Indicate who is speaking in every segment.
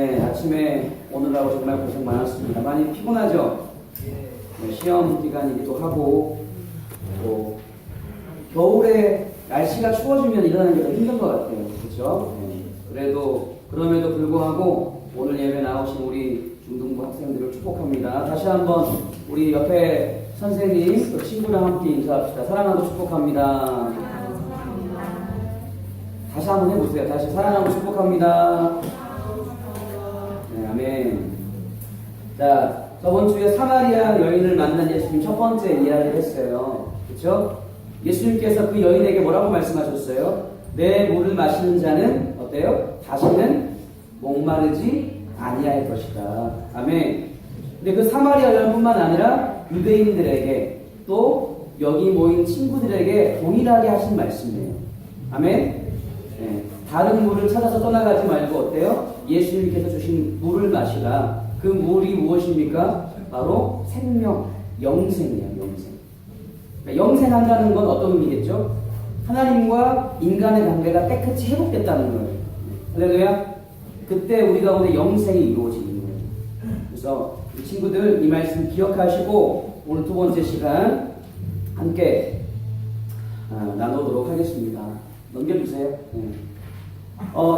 Speaker 1: 네, 아침에 오느라고 정말 고생 많았습니다. 많이 피곤하죠? 네, 시험 기간이기도 하고, 또, 겨울에 날씨가 추워지면 일어나는 게 더 힘든 것 같아요. 그렇죠? 네, 그럼에도 불구하고 오늘 예배 나오신 우리 중등부 학생들을 축복합니다. 다시 한번 우리 옆에 선생님, 또 친구랑 함께 인사합시다. 사랑하고 축복합니다. 다시 한번 해보세요. 다시 사랑하고 축복합니다. 네, 아멘. 자, 저번 주에 사마리아 여인을 만난 예수님 첫 번째 이야기를 했어요. 그렇죠? 예수님께서 그 여인에게 뭐라고 말씀하셨어요? 내 물을 마시는 자는 어때요? 다시는 목마르지 아니할 것이다. 아멘. 근데 그 사마리아 여인뿐만 아니라 유대인들에게 또 여기 모인 친구들에게 동일하게 하신 말씀이에요. 아멘. 네, 다른 물을 찾아서 떠나가지 말고 어때요? 예수님께서 주신 물을 마시라. 그 물이 무엇입니까? 바로 생명, 영생이에요. 영생. 그러니까 영생한다는 건 어떤 의미겠죠? 하나님과 인간의 관계가 깨끗이 회복됐다는 거예요. 할렐루야. 그때 우리 가운데 영생이 이루어지는 거예요. 그래서 이 친구들 이 말씀 기억하시고 오늘 두 번째 시간 함께 나누도록 하겠습니다. 넘겨주세요. 네.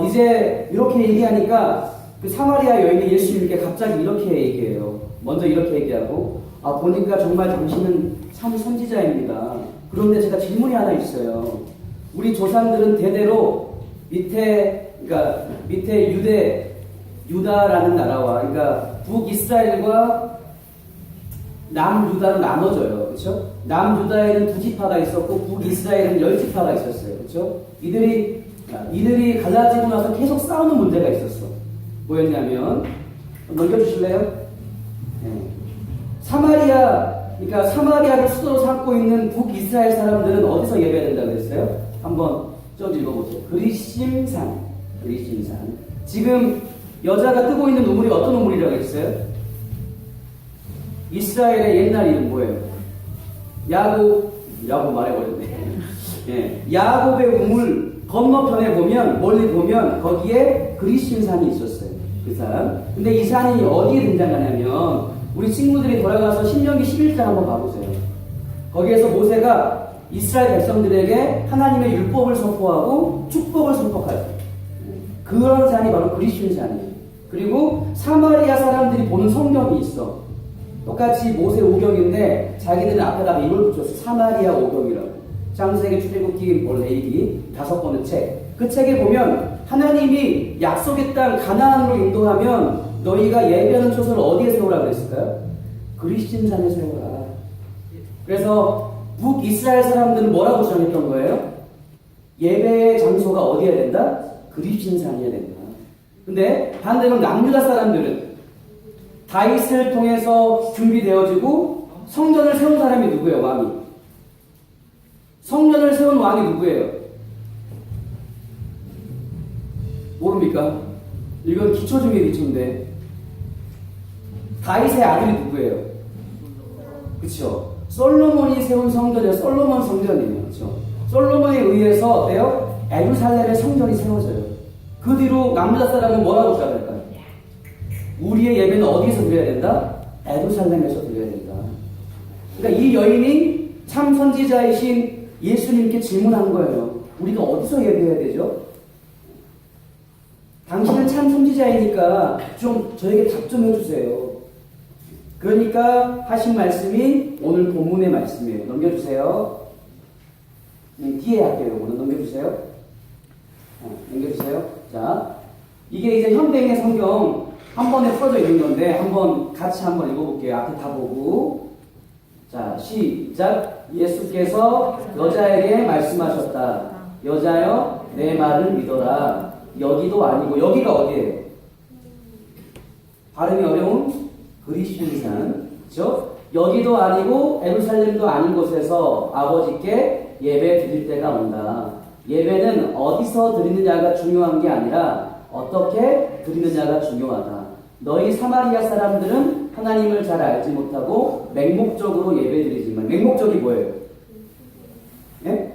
Speaker 1: 이제 이렇게 얘기하니까 그 사마리아 여인이 예수님께 갑자기 이렇게 얘기해요. 먼저 이렇게 얘기하고, 보니까 정말 당신은 참 선지자입니다. 그런데 제가 질문이 하나 있어요. 우리 조상들은 대대로 밑에 유다라는 나라와, 그러니까 북이스라엘과 남유다로 나눠져요. 그렇죠? 남유다에는 2지파가 있었고 북이스라엘은 10지파가 있었어요. 그렇죠? 이들이 갈라지고 나서 계속 싸우는 문제가 있었어. 뭐였냐면, 넘겨주실래요? 네. 그러니까 사마리아를 수도로 삼고 있는 북이스라엘 사람들은 어디서 예배해야 된다고 했어요? 한번 좀 읽어보세요. 그리심산. 지금 여자가 뜨고 있는 우물이 어떤 우물이라고 했어요? 이스라엘의 옛날 이름 뭐예요? 야곱 말해버렸네. 예, 야곱의 우물 건너편에 보면, 멀리 보면 거기에 그리심산이 있었어요. 그 산. 근데 이 산이 어디에 등장하냐면 우리 친구들이 돌아가서 신명기 11장 한번 봐보세요. 거기에서 모세가 이스라엘 백성들에게 하나님의 율법을 선포하고 축복을 선포할 그런 산이 바로 그리심산이에요. 그리고 사마리아 사람들이 보는 성경이 있어. 똑같이 모세 오경인데 자기들은 앞에다가 이걸 붙였어. 사마리아 오경이라고. 창세기, 출애굽기, 레위기 5권의 책. 그 책에 보면 하나님이 약속의 땅 가나안으로 인도하면 너희가 예배하는 초소를 어디에 세우라 그랬을까요? 그리심산에 세우라. 그래서 북이스라엘 사람들은 뭐라고 주장했던 거예요? 예배의 장소가 어디에 된다? 그리심산이어야 된다. 근데 반대로 남유다 사람들은 다윗을 통해서 준비되어지고 성전을 세운 사람이 누구예요? 왕이. 성전을 세운 왕이 누구예요? 모릅니까? 이건 기초 중에 기초인데 다윗의 아들이 누구예요? 그쵸? 솔로몬이 세운 성전이에요. 솔로몬 성전이에요. 그쵸? 솔로몬에 의해서 어때요? 예루살렘의 성전이 세워져요. 그 뒤로 남유다 사람은 뭐라고 주장할까요? 우리의 예배는 어디서 드려야 된다? 예루살렘에서 드려야 된다. 그러니까 이 여인이 참 선지자이신 예수님께 질문한 거예요. 우리가 어디서 예배해야 되죠? 당신은 참 선지자이니까 좀 저에게 답 좀 해주세요. 그러니까 하신 말씀이 오늘 본문의 말씀이에요. 넘겨주세요. 뒤에 할게요. 오늘 넘겨주세요. 넘겨주세요. 자, 이게 이제 현대인의 성경 한 번에 풀어져 있는 건데 같이 한번 읽어볼게요. 앞에 다 보고. 자, 시작. 예수께서 여자에게 말씀하셨다. 여자여, 내 말을 믿어라. 여기도 아니고, 여기가 어디예요? 발음이 어려운 그리심산. 그렇죠? 여기도 아니고 예루살렘도 아닌 곳에서 아버지께 예배 드릴 때가 온다. 예배는 어디서 드리느냐가 중요한 게 아니라 어떻게 드리느냐가 중요하다. 너희 사마리아 사람들은 하나님을 잘 알지 못하고 맹목적으로 예배드리지만, 맹목적이 뭐예요? 예?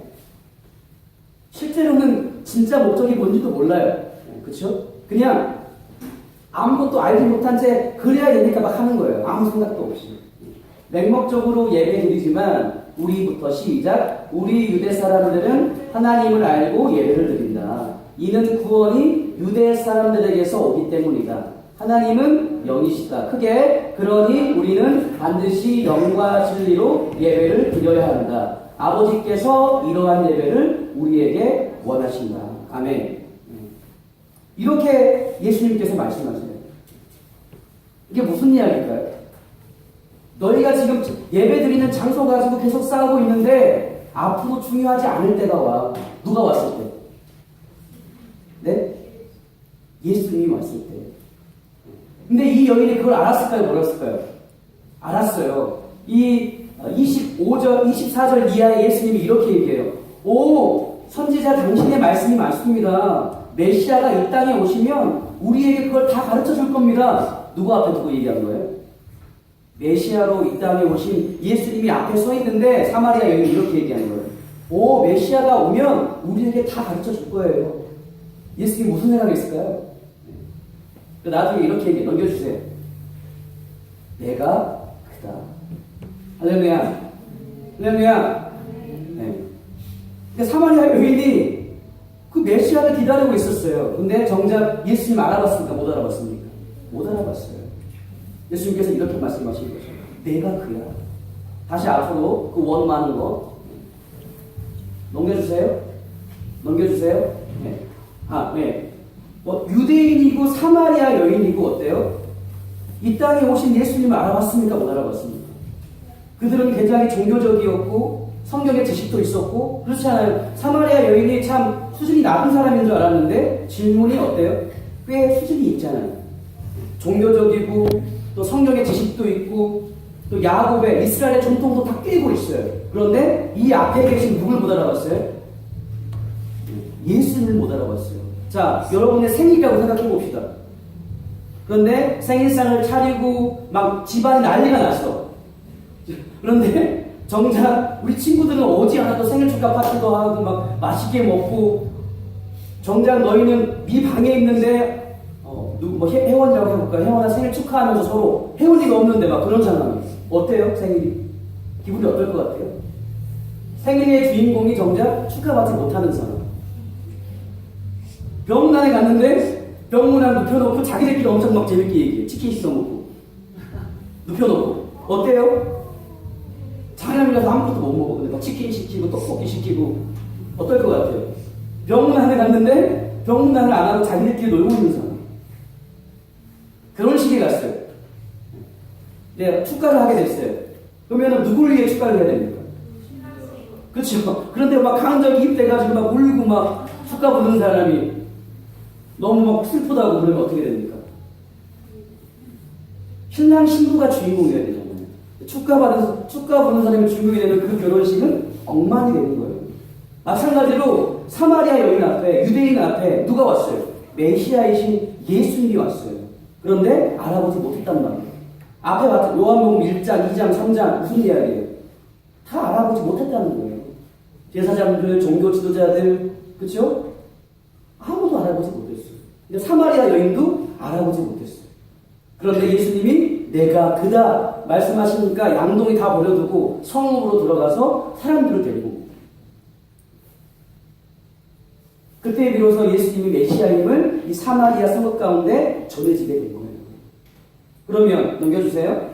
Speaker 1: 실제로는 진짜 목적이 뭔지도 몰라요. 그렇죠? 그냥 아무것도 알지 못한 채 그래야 되니까 막 하는 거예요. 아무 생각도 없이. 맹목적으로 예배 드리지만 우리부터 시작. 우리 유대 사람들은 하나님을 알고 예배를 드린다. 이는 구원이 유대 사람들에게서 오기 때문이다. 하나님은 영이시다. 크게 그러니 우리는 반드시 영과 진리로 예배를 드려야 한다. 아버지께서 이러한 예배를 우리에게 원하신다. 아멘. 이렇게 예수님께서 말씀하세요. 이게 무슨 이야기일까요? 너희가 지금 예배 드리는 장소 가지고 계속 싸우고 있는데 앞으로 중요하지 않을 때가 와. 누가 왔을 때? 네? 예수님이 왔을 때. 근데 이 여인이 그걸 알았을까요? 몰랐을까요? 알았어요. 이 25절, 24절 이하에 예수님이 이렇게 얘기해요. 오, 선지자 당신의 말씀이 맞습니다. 메시아가 이 땅에 오시면 우리에게 그걸 다 가르쳐 줄 겁니다. 누구 앞에 두고 얘기한 거예요? 메시아로 이 땅에 오신 예수님이 앞에 서 있는데 사마리아 여인이 이렇게 얘기하는 거예요. 오, 메시아가 오면 우리에게 다 가르쳐 줄 거예요. 예수님이 무슨 생각이 있을까요? 나중에 이렇게 얘기해. 넘겨주세요. 내가 그다. 할렐루야. 할렐루야. 네. 근데 사마리아 여인이 그 메시아를 기다리고 있었어요. 근데 정작 예수님 알아봤습니까? 못 알아봤습니까? 못 알아봤어요. 예수님께서 이렇게 말씀하신 거죠. 내가 그야. 다시 앞으로 그 원 많은 거 넘겨주세요. 넘겨주세요. 네. 네. 유대인이고 사마리아 여인이고 어때요? 이 땅에 오신 예수님을 알아봤습니까? 못 알아봤습니까? 그들은 굉장히 종교적이었고 성경의 지식도 있었고 그렇지 않아요. 사마리아 여인이 참 수준이 낮은 사람인 줄 알았는데 질문이 어때요? 꽤 수준이 있잖아요. 종교적이고 또 성경의 지식도 있고 또 야곱의 이스라엘의 전통도 다 끼고 있어요. 그런데 이 앞에 계신 누굴 못 알아봤어요? 예수님을 못 알아봤어요. 자, 여러분의 생일이라고 생각해 봅시다. 그런데 생일상을 차리고 막 집안이 난리가 났어. 그런데 정작 우리 친구들은 오지 않아도 생일 축하 파티도 하고 막 맛있게 먹고 정작 너희는 네 방에 있는데 혜원이라고 해볼까? 혜원아 생일 축하하면서 서로 해올 리가 없는데 막 그런 상황이 어때요? 생일이? 기분이 어떨 것 같아요? 생일의 주인공이 정작 축하받지 못하는 사람. 병문안에 갔는데 병문안 눕혀놓고 자기들끼리 엄청 막 재밌게 얘기해. 치킨 씻어먹고 눕혀놓고 어때요? 장남이라서 아무것도 못 먹어. 근데 막 치킨 시키고 떡볶이 시키고 어떨 것 같아요? 병문안에 갔는데 병문안을 안 하고 자기들끼리 놀고 있는 사람. 결혼식에 갔어요. 네, 축가를 하게 됐어요. 그러면 누구를 위해 축가를 해야 됩니까? 그렇죠. 그런데 막 감정이 입돼가지고 막 울고 막 축가 부르는 사람이 너무 막 슬프다고 그러면 어떻게 됩니까? 신랑 신부가 주인공이어야 되잖아요. 축가 부르는 사람이 주인공이 되면 그 결혼식은 엉망이 되는 거예요. 마찬가지로 사마리아 여인 앞에 유대인 앞에 누가 왔어요? 메시아이신 예수님이 왔어요. 그런데 알아보지 못했단 말이에요. 앞에 봤던 요한복음 1장, 2장, 3장 무슨 이야기예요? 다 알아보지 못했다는 거예요. 제사장들, 종교 지도자들, 그렇죠? 아무도 알아보지 못했어요. 근데 사마리아 여인도 알아보지 못했어요. 그런데 예수님이 내가 그다 말씀하시니까 양동이 다 버려두고 성읍으로 들어가서 사람들을 데리고 옵니다. 그때 비로소 예수님이 메시아임을 이 사마리아 성읍 가운데 전해지게 된 거예요. 그러면 넘겨주세요.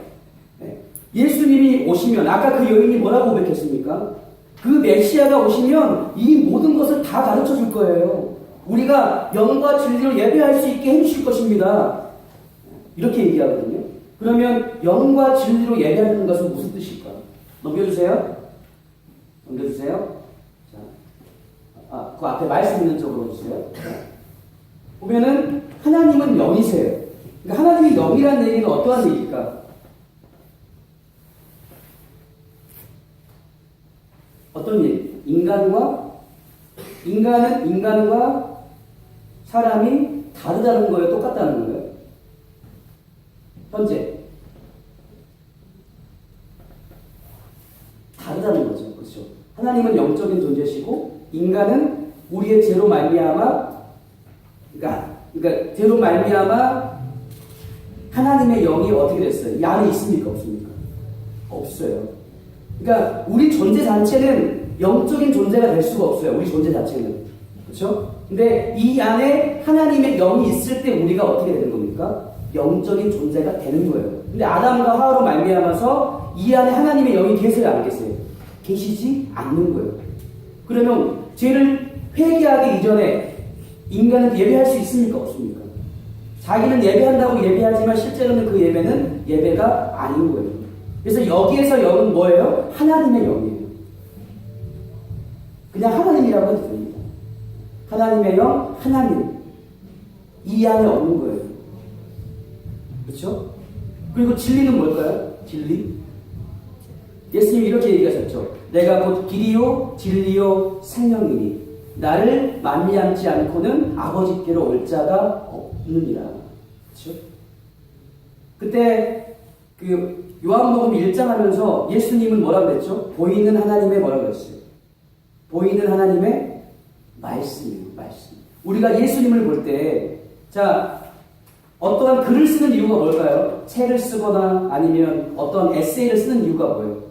Speaker 1: 네. 예수님이 오시면 아까 그 여인이 뭐라고 고백했습니까? 그 메시아가 오시면 이 모든 것을 다 가르쳐 줄 거예요. 우리가 영과 진리로 예배할 수 있게 해주실 것입니다. 이렇게 얘기하거든요. 그러면 영과 진리로 예배하는 것은 무슨 뜻일까? 넘겨주세요. 넘겨주세요. 자, 그 앞에 말씀 있는 쪽으로 주세요. 보면은 하나님은 영이세요. 그러니까 하나님이 영이라는 얘기는 어떠한 얘기일까? 어떤 얘기? 인간과 사람이 다르다는 거예요? 똑같다는 거예요? 현재 다르다는 거죠. 그렇죠? 하나님은 영적인 존재시고 인간은 우리의 죄로 말미암아 그러니까 죄로 말미암아 하나님의 영이 어떻게 됐어요? 이 안에 있습니까? 없습니까? 없어요. 그러니까 우리 존재 자체는 영적인 존재가 될 수가 없어요. 우리 존재 자체는. 그렇죠? 근데 이 안에 하나님의 영이 있을 때 우리가 어떻게 되는 겁니까? 영적인 존재가 되는 거예요. 근데 아담과 하와로 말미암아서 이 안에 하나님의 영이 계세요, 안 계세요? 계시지 않는 거예요. 그러면 죄를 회개하기 이전에 인간은 예배할 수 있습니까? 없습니까? 자기는 예배한다고 예배하지만 실제로는 그 예배는 예배가 아닌 거예요. 그래서 여기에서 영은 뭐예요? 하나님의 영이에요. 그냥 하나님이라고 해도 됩니다. 하나님의 영, 하나님. 이 안에 없는 거예요. 그렇죠? 그리고 진리는 뭘까요? 진리? 예수님이 이렇게 얘기하셨죠. 내가 곧 길이요 진리요 생명이니 나를 만미암지 않고는 아버지께로 올 자가 없느니라. 그렇죠? 그때 그 요한복음 1장 하면서 예수님은 뭐라고 그랬죠? 보이는 하나님의 뭐라고 그랬어요? 보이는 하나님의 말씀이에요. 말씀. 우리가 예수님을 볼 때 자 어떠한 글을 쓰는 이유가 뭘까요? 책을 쓰거나 아니면 어떤 에세이를 쓰는 이유가 뭐예요?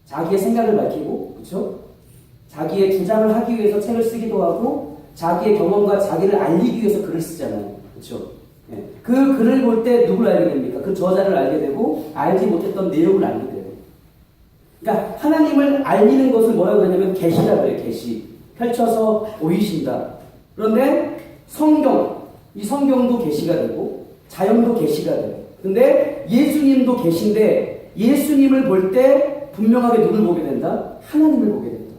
Speaker 1: 자기의 생각을 밝히고, 그렇죠? 자기의 주장을 하기 위해서 책을 쓰기도 하고, 자기의 경험과 자기를 알리기 위해서 글을 쓰잖아요, 그렇죠? 예. 그 글을 볼 때 누굴 알게 됩니까? 그 저자를 알게 되고, 알지 못했던 내용을 알게 돼요. 그러니까 하나님을 알리는 것을 뭐라고 하냐면 계시라고 해요, 계시. 펼쳐서 보이신다. 그런데 성경, 이 성경도 계시가 되고, 자연도 계시가 돼요. 근데 예수님도 계신데, 예수님을 볼 때 분명하게 누굴 보게 된다? 하나님을 보게 된다.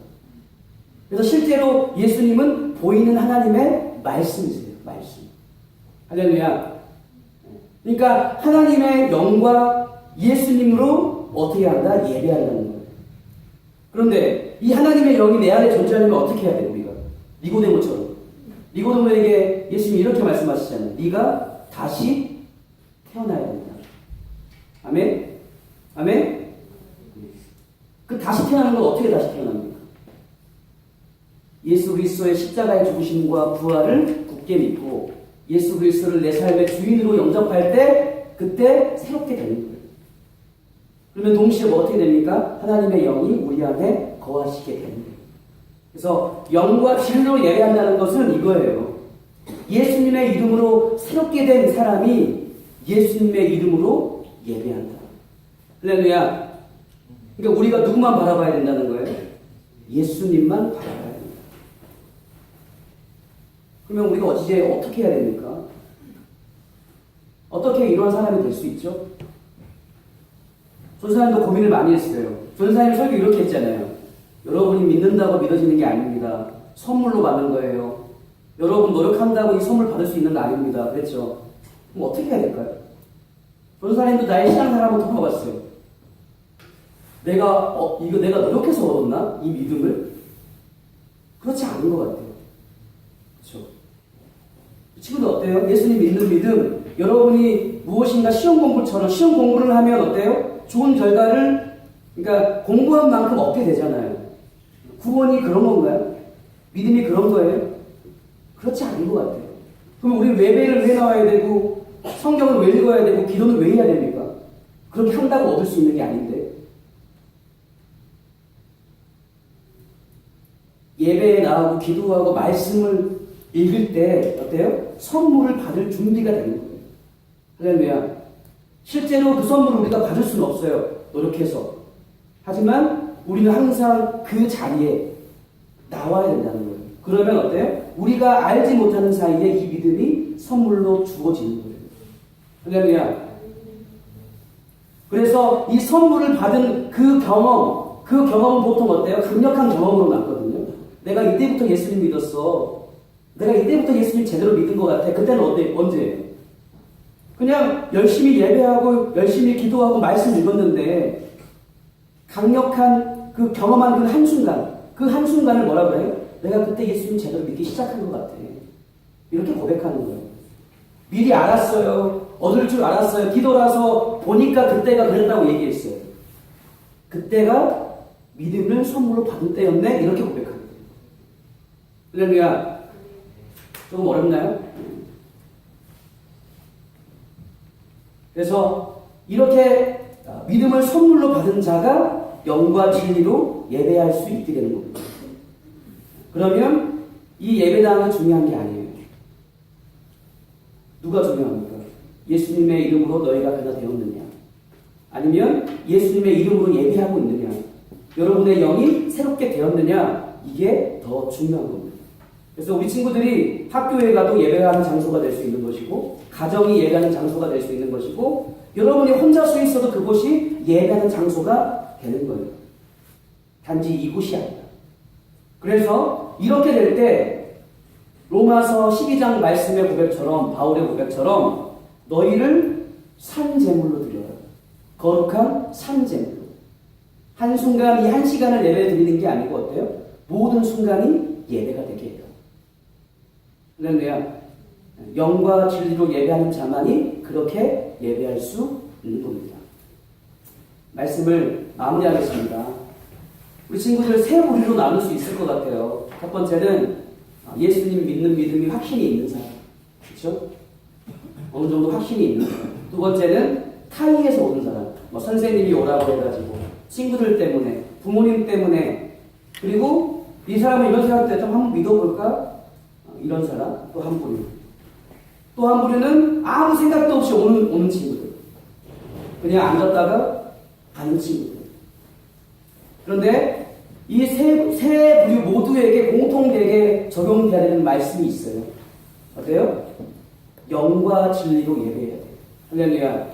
Speaker 1: 그래서 실제로 예수님은 보이는 하나님의 말씀이세요. 말씀. 할렐루야. 그러니까 하나님의 영과 예수님으로 어떻게 한다? 예배한다는 거예요. 그런데 이 하나님의 영이 내 안에 존재하려면 어떻게 해야 돼? 우리가 니고데모처럼. 니고데모에게 예수님이 이렇게 말씀하시잖아요. 네가 다시 태어나야 된다. 아멘? 아멘? 그 다시 태어나는 건 어떻게 다시 태어납니까? 예수 그리스도의 십자가의 죽으심과 부활을 굳게 믿고 예수 그리스도를 내 삶의 주인으로 영접할 때 그때 새롭게 되는 거예요. 그러면 동시에 뭐 어떻게 됩니까? 하나님의 영이 우리 안에 거하시게 되는 거예요. 그래서 영과 진리로 예배한다는 것은 이거예요. 예수님의 이름으로 새롭게 된 사람이 예수님의 이름으로 예배한다. 할렐루야. 그러니까 우리가 누구만 바라봐야 된다는 거예요? 예수님만 바라봐야 된다. 그러면 우리가 이제 어떻게 해야 됩니까? 어떻게 이러한 사람이 될 수 있죠? 전사님도 고민을 많이 했어요. 전사님 설교 이렇게 했잖아요. 여러분이 믿는다고 믿어지는 게 아닙니다. 선물로 받는 거예요. 여러분 노력한다고 이 선물 받을 수 있는 거 아닙니다. 그랬죠? 그럼 어떻게 해야 될까요? 전사님도 나의 신앙생활 한번 해봤어요. 이거 내가 노력해서 얻었나? 이 믿음을? 그렇지 않은 것 같아요. 그렇죠? 친구들 어때요? 예수님 믿는 믿음, 여러분이 무엇인가 시험 공부처럼 시험 공부를 하면 어때요? 좋은 결과를, 그러니까 공부한 만큼 얻게 되잖아요. 구원이 그런 건가요? 믿음이 그런 거예요? 그렇지 않은 것 같아요. 그럼 우리 예배를 왜 나와야 되고, 성경을 왜 읽어야 되고, 기도는 왜 해야 됩니까? 그렇게 한다고 얻을 수 있는 게 아닌데. 예배에 나가고 기도하고 말씀을 읽을 때 어때요? 선물을 받을 준비가 되는 거예요. 할렐루야. 실제로 그 선물을 우리가 받을 수는 없어요. 노력해서. 하지만 우리는 항상 그 자리에 나와야 된다는 거예요. 그러면 어때요? 우리가 알지 못하는 사이에 이 믿음이 선물로 주어지는 거예요. 할렐루야. 그래서 이 선물을 받은 그 경험은 보통 어때요? 강력한 경험으로 남거든요. 내가 이때부터 예수님 믿었어. 내가 이때부터 예수님 제대로 믿은 것 같아. 그때는 언제예요? 그냥 열심히 예배하고 열심히 기도하고 말씀 읽었는데 강력한 그 경험한 그 한순간을 뭐라고 해요? 내가 그때 예수님 제대로 믿기 시작한 것 같아. 이렇게 고백하는 거예요. 미리 알았어요. 얻을 줄 알았어요. 기도라서 보니까 그때가 그랬다고 얘기했어요. 그때가 믿음을 선물로 받은 때였네. 이렇게 고백하는 거예요. 할렐루야. 조금 어렵나요? 그래서 이렇게 믿음을 선물로 받은 자가 영과 진리로 예배할 수 있게 되는 겁니다. 그러면 이 예배당은 중요한 게 아니에요. 누가 중요합니까? 예수님의 이름으로 너희가 그나 되었느냐? 아니면 예수님의 이름으로 예배하고 있느냐? 여러분의 영이 새롭게 되었느냐? 이게 더 중요한 겁니다. 그래서 우리 친구들이 학교에 가도 예배하는 장소가 될 수 있는 것이고, 가정이 예배하는 장소가 될 수 있는 것이고, 여러분이 혼자 서 있어도 그곳이 예배하는 장소가 되는 거예요. 단지 이곳이 아니라. 그래서 이렇게 될 때 로마서 12장 말씀의 고백처럼, 바울의 고백처럼 너희를 산제물로 드려라. 거룩한 산제물로. 한순간, 이 한 시간을 예배 드리는 게 아니고 어때요? 모든 순간이 예배가 되게 해요. 할렐루야. 영과 진리로 예배하는 자만이 그렇게 예배할 수 있는 겁니다. 말씀을 마무리하겠습니다. 우리 친구들 세 부류로 나눌 수 있을 것 같아요. 첫 번째는 예수님 믿는 믿음이 확신이 있는 사람. 그렇죠? 어느 정도 확신이 있는 사람. 두 번째는 타의에서 오는 사람. 뭐 선생님이 오라고 해가지고, 친구들 때문에, 부모님 때문에, 그리고 이 사람은 이런 생각 때 좀 한번 믿어볼까? 이런 사람. 또 한 부류. 또 한 부류는 아무 생각도 없이 오는 친구들. 그냥 앉았다가 가는 친구들. 그런데 이 세 부류 모두에게 공통되게 적용돼야 되는 말씀이 있어요. 어때요? 영과 진리로 예배해야 돼요. 할렐루야.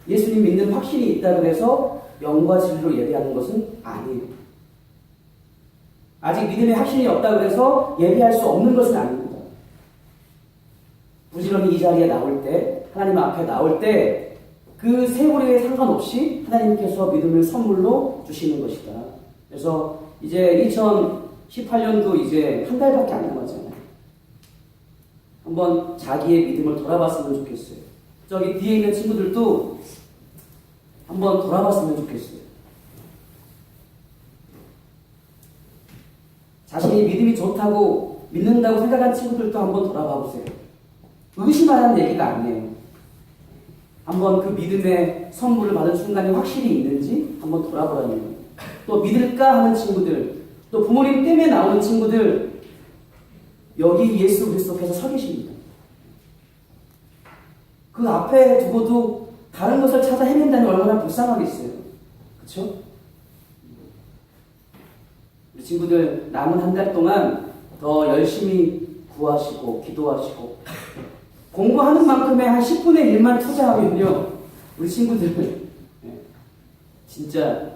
Speaker 1: 예수님 믿는 확신이 있다고 해서 영과 진리로 예배하는 것은 아니에요. 아직 믿음의 확신이 없다고 해서 예배할 수 없는 것은 아닙니다. 부지런히 이 자리에 나올 때, 하나님 앞에 나올 때 그 세월에 상관없이 하나님께서 믿음을 선물로 주시는 것이다. 그래서 이제 2018년도 이제 한 달밖에 안 남았잖아요. 한번 자기의 믿음을 돌아봤으면 좋겠어요. 저기 뒤에 있는 친구들도 한번 돌아봤으면 좋겠어요. 자신이 믿음이 좋다고 믿는다고 생각한 친구들도 한번 돌아봐 보세요. 의심하라는 얘기가 아니에요. 한번 그 믿음의 선물을 받은 순간이 확실히 있는지 한번 돌아보라는 거예요. 또 믿을까 하는 친구들, 또 부모님 때문에 나오는 친구들, 여기 예수 그리스도께서 서 계십니다. 그 앞에 두고도 다른 것을 찾아 헤맨다니 얼마나 불쌍하겠어요. 그렇죠? 우리 친구들 남은 한 달 동안 더 열심히 구하시고 기도하시고 공부하는 만큼의 한 10분의 1만 투자하면요, 우리 친구들 진짜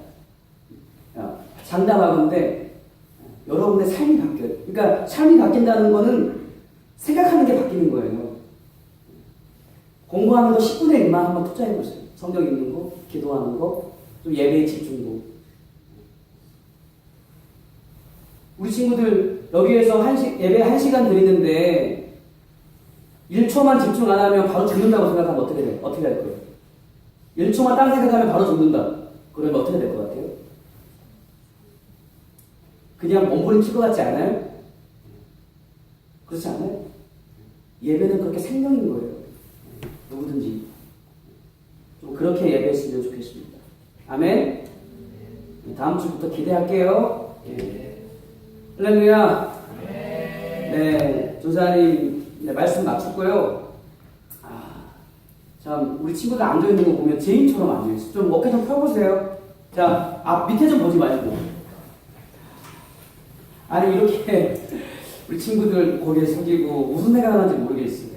Speaker 1: 장담하건대 여러분의 삶이 바뀌어요. 그러니까 삶이 바뀐다는 거는 생각하는 게 바뀌는 거예요. 공부하는 거 10분의 1만 한번 투자해보세요. 성경 읽는 거, 기도하는 거, 좀 예배에 집중도. 우리 친구들 여기에서 예배 1시간 드리는데 1초만 집중 안 하면 바로 죽는다고 생각하면 어떻게 될 거예요? 1초만 딴 생각하면 바로 죽는다. 그러면 어떻게 될 것 같아요? 그냥 몸부림칠 것 같지 않아요? 그렇지 않아요? 예배는 그렇게 생명인 거예요. 누구든지 좀 그렇게 예배했으면 좋겠습니다. 아멘. 다음 주부터 기대할게요. 할렐루야. 네, 조사님 말씀 마쳤고요. 참 우리 친구들 앉아 있는 거 보면 제인처럼 앉아 있어. 좀 어깨 좀 펴보세요. 자, 밑에 좀 보지 말고. 아니 이렇게 우리 친구들 고개 숙이고 무슨 생각하는지 모르겠어요.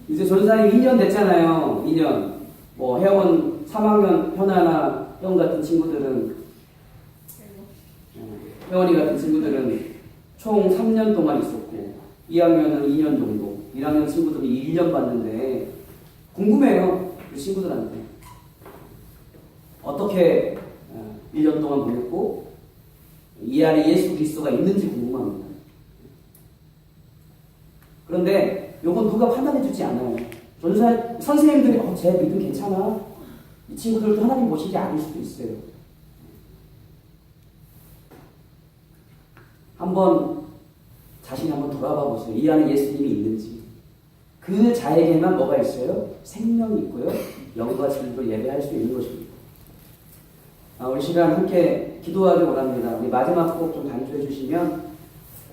Speaker 1: 이제 전사님 2년 됐잖아요. 2년. 뭐 회원 3학년 현아나 형 같은 친구들은, 회원이 같은 친구들은 총 3년 동안 있었고 2학년은 2년 정도, 1학년 친구들은 1년 봤는데 궁금해요. 우리 친구들한테 어떻게 1년 동안 보냈고 이 안에 예수 그리스도가 있는지 궁금합니다. 그런데 이건 누가 판단해주지 않아요. 전사 선생님들이 제 믿음 괜찮아, 이 친구들도 하나님 보시지 않을 수도 있어요. 한번 자신이 한번 돌아봐 보세요. 이 안에 예수님이 있는지. 그 자에게만 뭐가 있어요? 생명이 있고요. 영과 진리로 예배할 수 있는 것입니다. 우리 시간 함께 기도하기 원합니다. 우리 마지막 곡 좀 반주해 주시면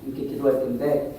Speaker 1: 함께 기도할 텐데